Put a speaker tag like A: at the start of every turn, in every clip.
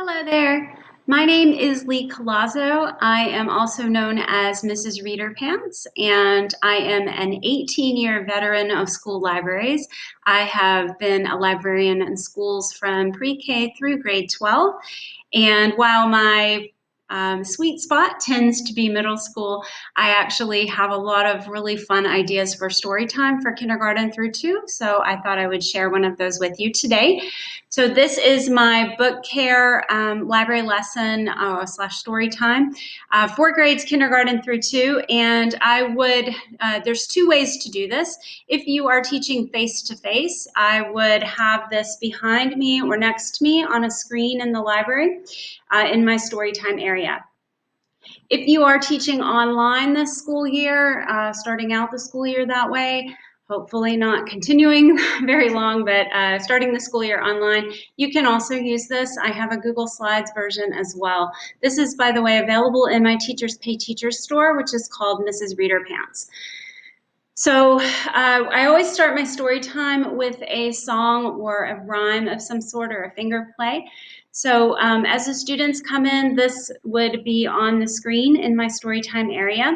A: Hello there. My name is Lee Colazzo. I am also known as Mrs. Reader Pants, and I am an 18-year veteran of school libraries. I have been a librarian in schools from pre-K through grade 12, and while my sweet spot tends to be middle school, I actually have a lot of really fun ideas for story time for kindergarten through 2, so I thought I would share one of those with you today. So this is my book care library lesson slash story time for grades kindergarten through 2, and I would, there's 2 ways to do this. If you are teaching face-to-face, I would have this behind me or next to me on a screen in the library in my story time area. If you are teaching online this school year, starting out the school year that way, hopefully not continuing very long, but starting the school year online, you can also use this. I have a Google Slides version as well. This is, by the way, available in my Teachers Pay Teachers store, which is called Mrs. Reader Pants. So I always start my story time with a song or a rhyme of some sort or a finger play. So as the students come in, this would be on the screen in my story time area.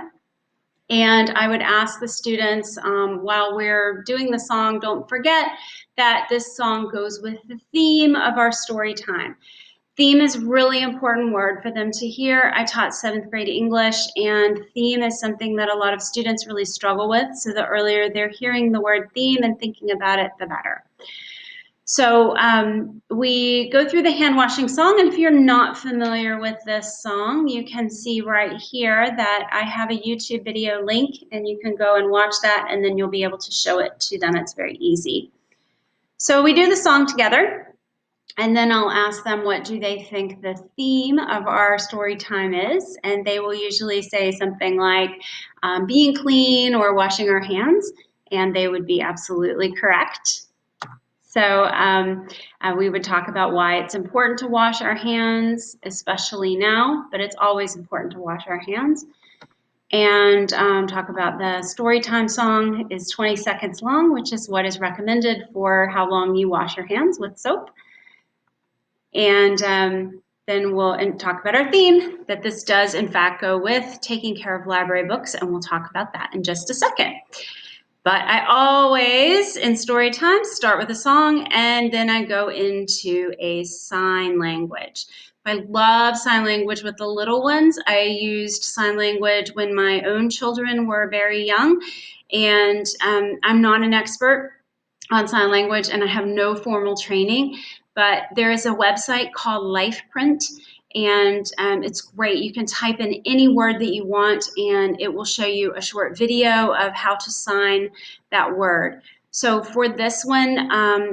A: And I would ask the students, while we're doing the song, don't forget that this song goes with the theme of our story time. Theme is a really important word for them to hear. I taught 7th grade English, and theme is something that a lot of students really struggle with. So the earlier they're hearing the word theme and thinking about it, the better. So we go through the Handwashing Song, and if you're not familiar with this song, you can see right here that I have a YouTube video link, and you can go and watch that, and then you'll be able to show it to them. It's very easy. So we do the song together, and then I'll ask them what do they think the theme of our story time is, and they will usually say something like being clean or washing our hands, and they would be absolutely correct. So we would talk about why it's important to wash our hands, especially now, but it's always important to wash our hands. And talk about the story time song is 20 seconds long, which is what is recommended for how long you wash your hands with soap. And then we'll talk about our theme, that this does in fact go with taking care of library books, and we'll talk about that in just a second. But I always, in story time, start with a song, and then I go into a sign language. I love sign language with the little ones. I used sign language when my own children were very young, and I'm not an expert on sign language, and I have no formal training, but there is a website called LifePrint, and it's great. You can type in any word that you want, and it will show you a short video of how to sign that word. So for this one,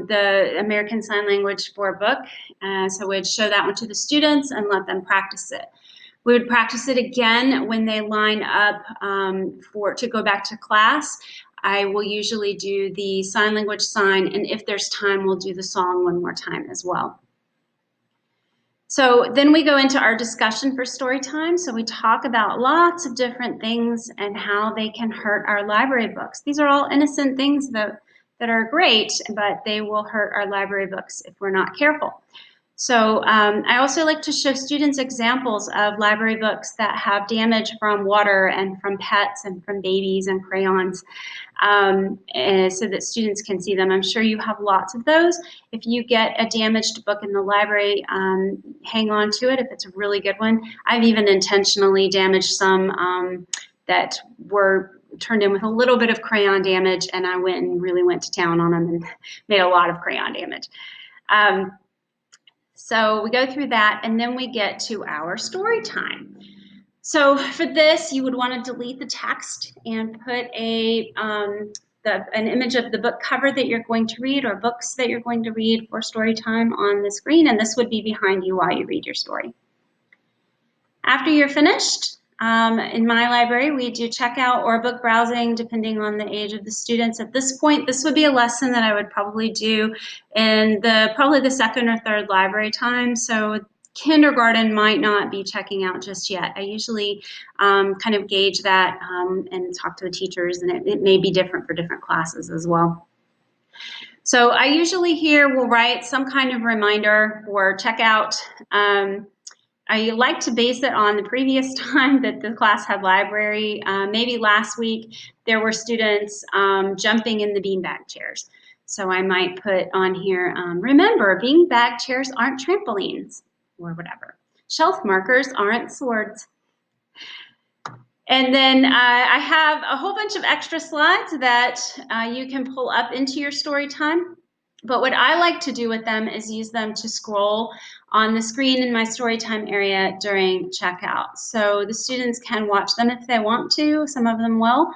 A: the American Sign Language for a book, so we'd show that one to the students and let them practice it. We would practice it again when they line up to go back to class. I will usually do the sign language sign, and if there's time, we'll do the song one more time as well. So then we go into our discussion for story time. So we talk about lots of different things and how they can hurt our library books. These are all innocent things that are great, but they will hurt our library books if we're not careful. So I also like to show students examples of library books that have damage from water and from pets and from babies and crayons, so that students can see them. I'm sure you have lots of those. If you get a damaged book in the library, hang on to it if it's a really good one. I've even intentionally damaged some that were turned in with a little bit of crayon damage, and I really went to town on them and made a lot of crayon damage. So we go through that, and then we get to our story time. So for this, you would want to delete the text and put an image of the book cover that you're going to read or books that you're going to read for story time on the screen, and this would be behind you while you read your story. After you're finished, in my library, we do checkout or book browsing depending on the age of the students. At this point, this would be a lesson that I would probably do in probably the 2nd or 3rd library time. So kindergarten might not be checking out just yet. I usually kind of gauge that and talk to the teachers, and it may be different for different classes as well. So I usually here will write some kind of reminder or checkout. I like to base it on the previous time that the class had library. Maybe last week there were students jumping in the beanbag chairs. So I might put on here, remember, beanbag chairs aren't trampolines, or whatever. Shelf markers aren't swords. And then I have a whole bunch of extra slides that you can pull up into your story time. But what I like to do with them is use them to scroll on the screen in my storytime area during checkout. So the students can watch them if they want to, some of them will.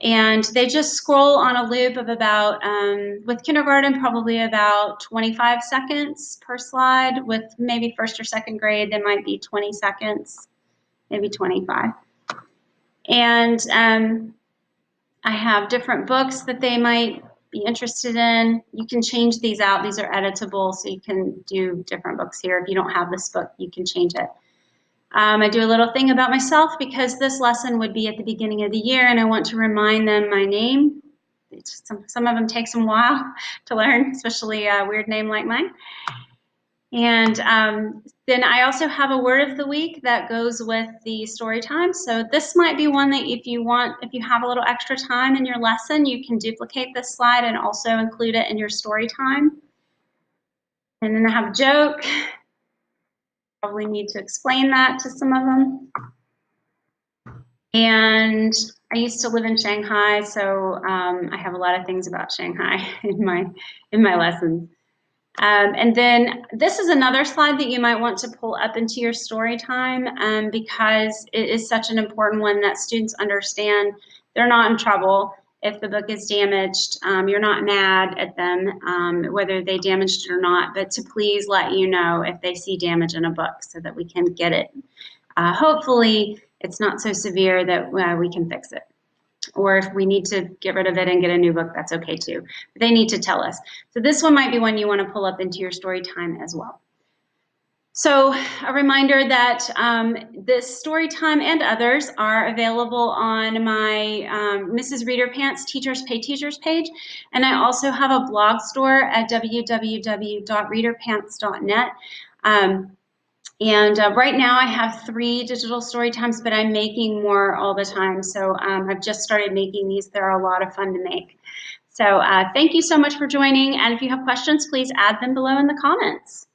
A: And they just scroll on a loop of about, with kindergarten, probably about 25 seconds per slide. With maybe first or second grade, they might be 20 seconds, maybe 25. And I have different books that they might be interested in. You can change these out. These are editable, so you can do different books here. If you don't have this book, you can change it. I do a little thing about myself because this lesson would be at the beginning of the year, and I want to remind them my name. Some of them take some while to learn, especially a weird name like mine. And then I also have a word of the week that goes with the story time. So this might be one that if you have a little extra time in your lesson, you can duplicate this slide and also include it in your story time. And then I have a joke. Probably need to explain that to some of them. And I used to live in Shanghai, so I have a lot of things about Shanghai in my lessons. And then this is another slide that you might want to pull up into your story time because it is such an important one that students understand they're not in trouble if the book is damaged. You're not mad at them, whether they damaged it or not, but to please let you know if they see damage in a book so that we can get it. Hopefully, it's not so severe that we can fix it. Or if we need to get rid of it and get a new book, that's okay too. But they need to tell us. So this one might be one you want to pull up into your story time as well. So a reminder that this story time and others are available on my Mrs. Reader Pants Teachers Pay Teachers page. And I also have a blog store at www.readerpants.net. And right now I have 3 digital story times, but I'm making more all the time. So I've just started making these. They're a lot of fun to make. So thank you so much for joining. And if you have questions, please add them below in the comments.